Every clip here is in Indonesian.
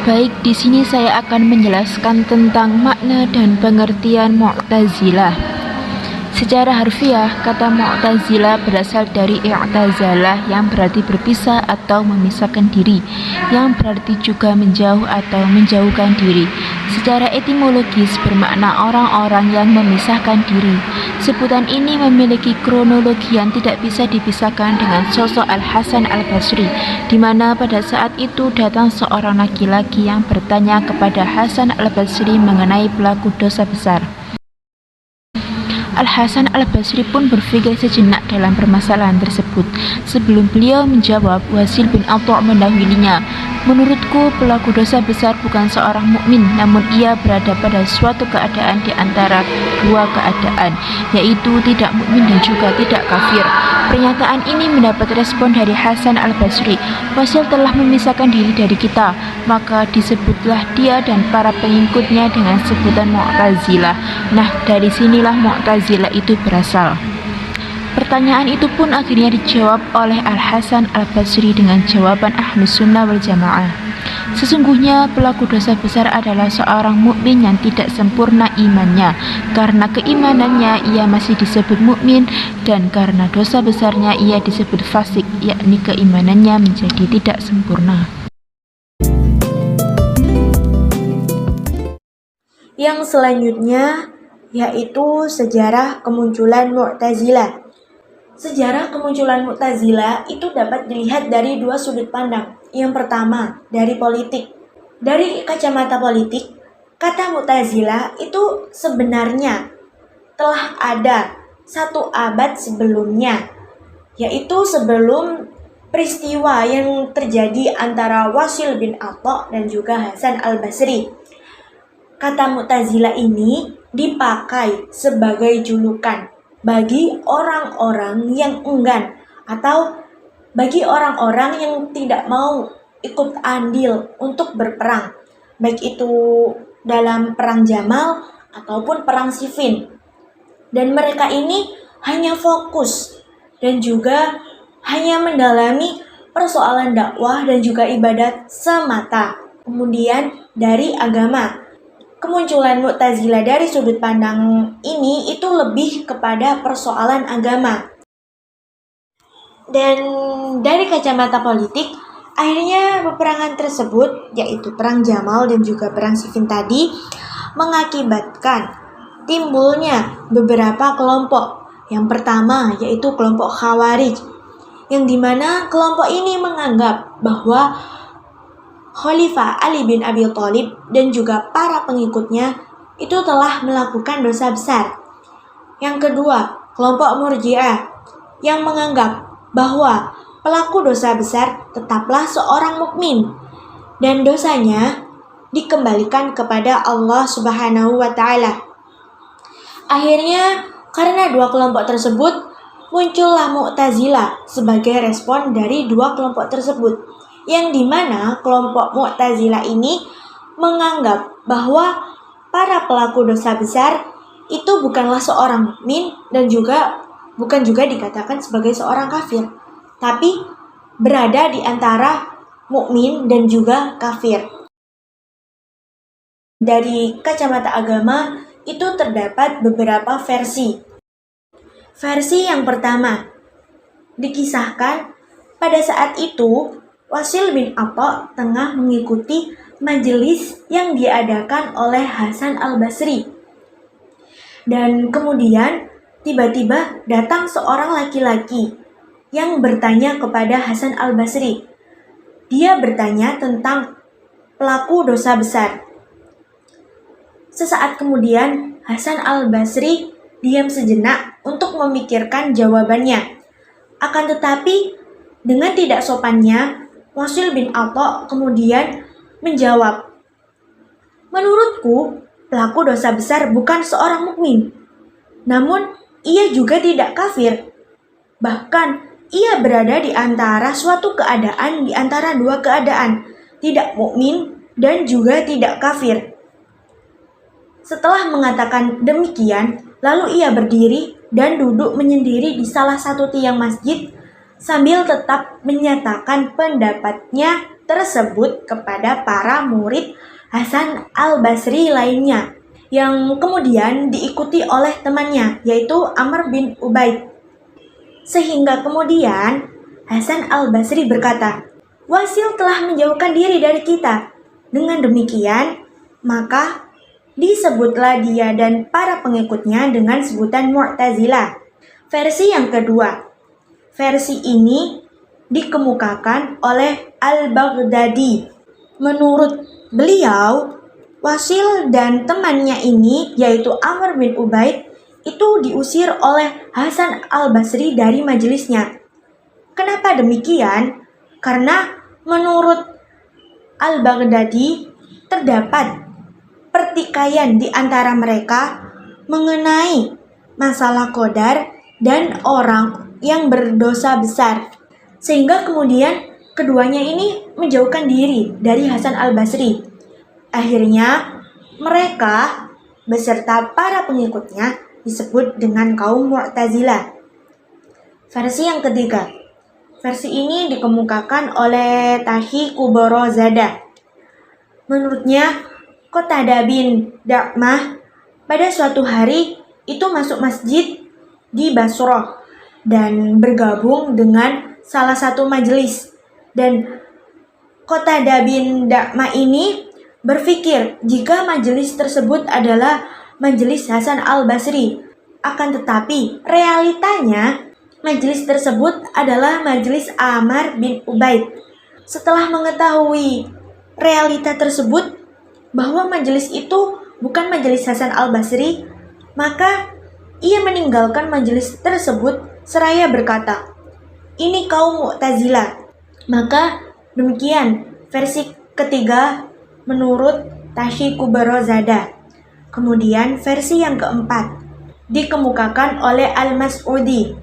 Baik, di sini saya akan menjelaskan tentang makna dan pengertian Mu'tazilah. Secara harfiah, kata Mu'tazilah berasal dari i'tazalah yang berarti berpisah atau memisahkan diri, yang berarti juga menjauh atau menjauhkan diri. Secara etimologis bermakna orang-orang yang memisahkan diri. Sebutan ini memiliki kronologi yang tidak bisa dipisahkan dengan sosok Al-Hasan Al-Basri, di mana pada saat itu datang seorang laki-laki yang bertanya kepada Hasan Al-Basri mengenai pelaku dosa besar. Al-Hasan Al-Basri pun berpikir sejenak dalam permasalahan tersebut. Sebelum beliau menjawab, Wasil bin Atha' mendahulunya. Menurutku, pelaku dosa besar bukan seorang mukmin, namun ia berada pada suatu keadaan di antara dua keadaan, yaitu tidak mukmin dan juga tidak kafir. Pernyataan ini mendapat respon dari Hasan Al-Basri. Wasil telah memisahkan diri dari kita, maka disebutlah dia dan para pengikutnya dengan sebutan Mu'tazilah. Nah, dari sinilah Mu'tazilah itu berasal. Pertanyaan itu pun akhirnya dijawab oleh Al-Hasan Al-Basri dengan jawaban Ahlus Sunnah wal Jamaah. Sesungguhnya pelaku dosa besar adalah seorang mukmin yang tidak sempurna imannya. Karena keimanannya ia masih disebut mukmin, dan karena dosa besarnya ia disebut fasik, yakni keimanannya menjadi tidak sempurna. Yang selanjutnya yaitu sejarah kemunculan Mu'tazilah. Sejarah kemunculan Mu'tazilah itu dapat dilihat dari dua sudut pandang. Yang pertama, dari politik. Dari kacamata politik, kata Mu'tazilah itu sebenarnya telah ada 1 abad sebelumnya, yaitu sebelum peristiwa yang terjadi antara Wasil bin Atha' dan juga Hasan Al-Basri. Kata Mu'tazilah ini dipakai sebagai julukan bagi orang-orang yang enggan atau bagi orang-orang yang tidak mau ikut andil untuk berperang, baik itu dalam perang Jamal ataupun perang Siffin. Dan mereka ini hanya fokus dan juga hanya mendalami persoalan dakwah dan juga ibadat semata. Kemudian dari agama. Kemunculan Mu'tazilah dari sudut pandang ini itu lebih kepada persoalan agama. Dan dari kacamata politik, akhirnya peperangan tersebut, yaitu perang Jamal dan juga perang Siffin tadi, mengakibatkan timbulnya beberapa kelompok. Yang pertama yaitu kelompok Khawarij, yang dimana kelompok ini menganggap bahwa Khalifah Ali bin Abi Thalib dan juga para pengikutnya itu telah melakukan dosa besar. Yang kedua, kelompok Murji'ah yang menganggap bahwa pelaku dosa besar tetaplah seorang mukmin dan dosanya dikembalikan kepada Allah Subhanahu wa taala. Akhirnya, karena dua kelompok tersebut, muncullah Mu'tazilah sebagai respon dari dua kelompok tersebut. Yang dimana kelompok Mu'tazilah ini menganggap bahwa para pelaku dosa besar itu bukanlah seorang mukmin dan bukan juga dikatakan sebagai seorang kafir, tapi berada di antara mukmin dan juga kafir. Dari kacamata agama itu terdapat beberapa versi. Versi yang pertama, dikisahkan pada saat itu Wasil bin Atha' tengah mengikuti majelis yang diadakan oleh Hasan Al-Basri. Dan kemudian tiba-tiba datang seorang laki-laki yang bertanya kepada Hasan Al-Basri. Dia bertanya tentang pelaku dosa besar. Sesaat kemudian Hasan Al-Basri diam sejenak untuk memikirkan jawabannya. Akan tetapi dengan tidak sopannya, Wasil bin Atha' kemudian menjawab, "Menurutku, pelaku dosa besar bukan seorang mukmin. Namun, ia juga tidak kafir. Bahkan, ia berada di antara suatu keadaan di antara dua keadaan, tidak mukmin dan juga tidak kafir." Setelah mengatakan demikian, lalu ia berdiri dan duduk menyendiri di salah satu tiang masjid sambil tetap menyatakan pendapatnya tersebut kepada para murid Hasan al-Basri lainnya, yang kemudian diikuti oleh temannya, yaitu Amr bin Ubaid. Sehingga kemudian Hasan al-Basri berkata, Wasil telah menjauhkan diri dari kita. Dengan demikian, maka disebutlah dia dan para pengikutnya dengan sebutan Mu'tazilah. Versi yang kedua. Versi ini dikemukakan oleh Al-Baghdadi. Menurut beliau, Wasil dan temannya ini, yaitu Amr bin Ubaid, itu diusir oleh Hasan al-Basri dari majelisnya. Kenapa demikian? Karena menurut Al-Baghdadi terdapat pertikaian di antara mereka mengenai masalah qadar dan orang yang berdosa besar. Sehingga kemudian keduanya ini menjauhkan diri dari Hasan al-Basri. Akhirnya mereka beserta para pengikutnya disebut dengan kaum Mu'tazilah. Versi yang ketiga. Versi ini dikemukakan oleh Tahi Kuborozada. Menurutnya, Qatadah bin Da'mah pada suatu hari itu masuk masjid di Basrah dan bergabung dengan salah satu majelis. Dan Qatadah bin Da'mah ini berpikir jika majelis tersebut adalah majelis Hasan al-Basri. Akan tetapi realitanya majelis tersebut adalah majelis Amr bin Ubaid. Setelah mengetahui realita tersebut bahwa majelis itu bukan majelis Hasan al-Basri, maka ia meninggalkan majelis tersebut seraya berkata, ini kaum Mu'tazilah. Maka demikian versi ketiga menurut Tashi Kubarozada. Kemudian versi yang keempat dikemukakan oleh Al-Mas'udi,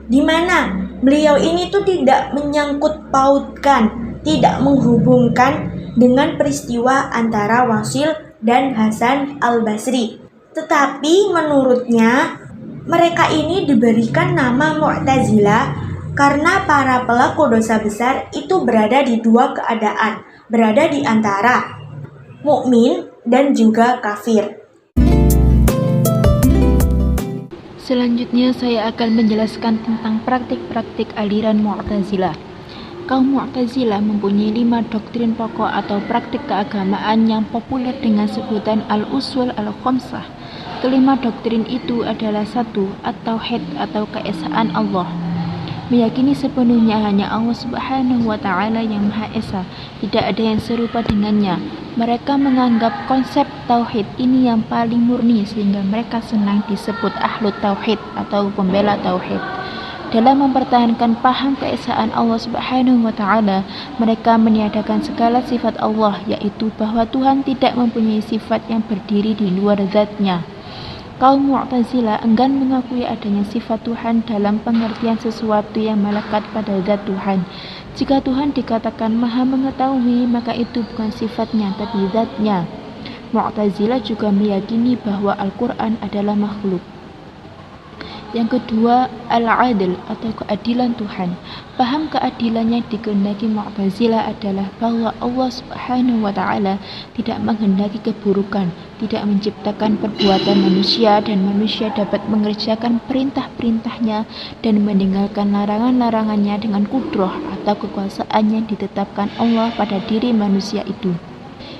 di mana beliau ini tuh tidak menyangkut pautkan, tidak menghubungkan dengan peristiwa antara Wasil dan Hasan al-Basri. Tetapi menurutnya mereka ini diberikan nama Mu'tazilah karena para pelaku dosa besar itu berada di dua keadaan, berada di antara mukmin dan juga kafir. Selanjutnya saya akan menjelaskan tentang praktik-praktik aliran Mu'tazilah. Kaum Mu'tazilah mempunyai 5 doktrin pokok atau praktik keagamaan yang populer dengan sebutan Al-Usul Al-Khamsah. Kelima doktrin itu adalah 1. At-Tauhid atau keesaan Allah. Meyakini sepenuhnya hanya Allah Subhanahu wa Ta'ala yang Maha Esa, tidak ada yang serupa dengannya. Mereka menganggap konsep tauhid ini yang paling murni sehingga mereka senang disebut Ahlut Tauhid atau pembela tauhid. Dalam mempertahankan paham keesaan Allah Subhanahu wa Ta'ala, mereka meniadakan segala sifat Allah, yaitu bahwa Tuhan tidak mempunyai sifat yang berdiri di luar zat-Nya. Kaum Mu'tazilah enggan mengakui adanya sifat Tuhan dalam pengertian sesuatu yang melekat pada zat Tuhan. Jika Tuhan dikatakan Maha Mengetahui, maka itu bukan sifatnya tapi zat-Nya. Mu'tazilah juga meyakini bahwa Al-Quran adalah makhluk. Yang kedua, Al-Adil atau keadilan Tuhan. Paham keadilan yang dikehendaki Mu'tazilah adalah bahwa Allah Subhanahu wa Ta'ala tidak menghendaki keburukan, tidak menciptakan perbuatan manusia, dan manusia dapat mengerjakan perintah-perintahnya dan meninggalkan larangan-larangannya dengan kudroh atau kekuasaan yang ditetapkan Allah pada diri manusia itu.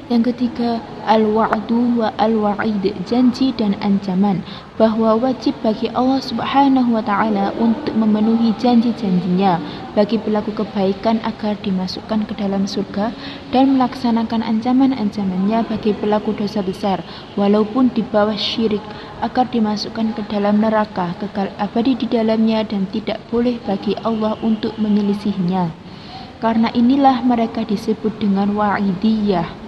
Yang ketiga, al-wa'du wa al-wa'id, janji dan ancaman, bahwa wajib bagi Allah Subhanahu wa Ta'ala untuk memenuhi janji-janjinya bagi pelaku kebaikan agar dimasukkan ke dalam surga, dan melaksanakan ancaman-ancamannya bagi pelaku dosa besar walaupun di bawah syirik agar dimasukkan ke dalam neraka kekal abadi di dalamnya dan tidak boleh bagi Allah untuk menyelisihinya. Karena inilah mereka disebut dengan wa'idiyah.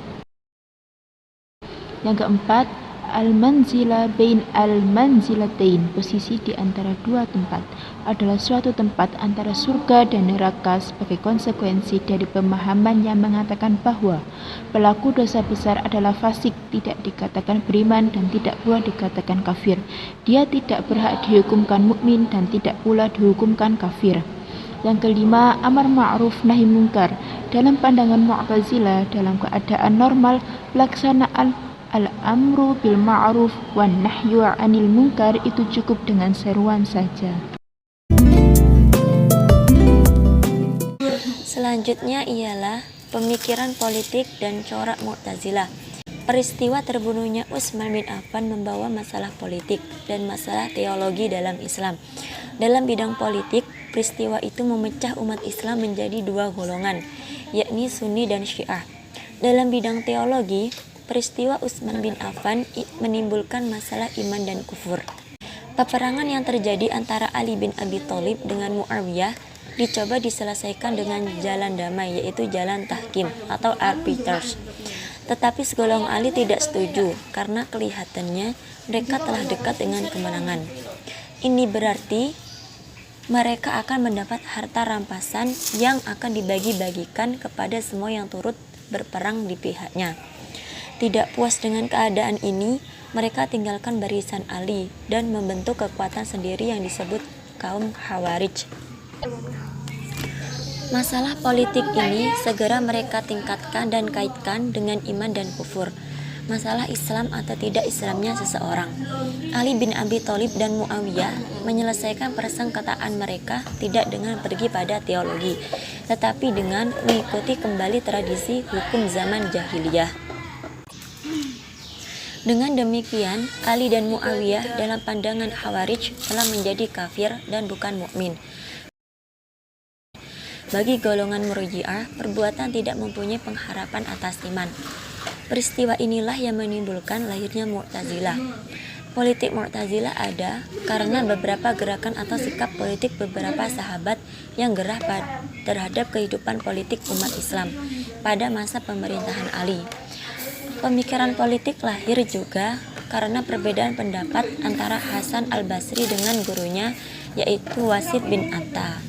Yang keempat, al-manzilah bain al-manzilatain, posisi di antara dua tempat, adalah suatu tempat antara surga dan neraka sebagai konsekuensi dari pemahaman yang mengatakan bahwa pelaku dosa besar adalah fasik, tidak dikatakan beriman dan tidak pula dikatakan kafir. Dia tidak berhak dihukumkan mukmin dan tidak pula dihukumkan kafir. Yang kelima, amar ma'ruf nahi mungkar. Dalam pandangan Mu'tazilah, dalam keadaan normal, pelaksanaan al-amru bil ma'ruf wan nahyu 'anil munkar itu cukup dengan seruan saja. Selanjutnya ialah pemikiran politik dan corak Mu'tazilah. Peristiwa terbunuhnya Utsman bin Affan membawa masalah politik dan masalah teologi dalam Islam. Dalam bidang politik, peristiwa itu memecah umat Islam menjadi dua golongan, yakni Sunni dan Syiah. Dalam bidang teologi, peristiwa Utsman bin Affan menimbulkan masalah iman dan kufur. Peperangan yang terjadi antara Ali bin Abi Thalib dengan Muawiyah dicoba diselesaikan dengan jalan damai, yaitu jalan tahkim atau arbiters. Tetapi segolongan ahli tidak setuju karena kelihatannya mereka telah dekat dengan kemenangan. Ini berarti mereka akan mendapat harta rampasan yang akan dibagi-bagikan kepada semua yang turut berperang di pihaknya. Tidak puas dengan keadaan ini, mereka tinggalkan barisan Ali dan membentuk kekuatan sendiri yang disebut kaum Khawarij. Masalah politik ini segera mereka tingkatkan dan kaitkan dengan iman dan kufur. Masalah Islam atau tidak Islamnya seseorang. Ali bin Abi Thalib dan Muawiyah menyelesaikan persengketaan mereka tidak dengan pergi pada teologi, tetapi dengan mengikuti kembali tradisi hukum zaman jahiliyah. Dengan demikian, Ali dan Muawiyah dalam pandangan Khawarij telah menjadi kafir dan bukan mukmin. Bagi golongan Murji'ah, perbuatan tidak mempunyai pengharapan atas iman. Peristiwa inilah yang menimbulkan lahirnya Mu'tazilah. Politik Mu'tazilah ada karena beberapa gerakan atau sikap politik beberapa sahabat yang gerah terhadap kehidupan politik umat Islam pada masa pemerintahan Ali. Pemikiran politik lahir juga karena perbedaan pendapat antara Hasan al-Basri dengan gurunya, yaitu Wasid bin Atta.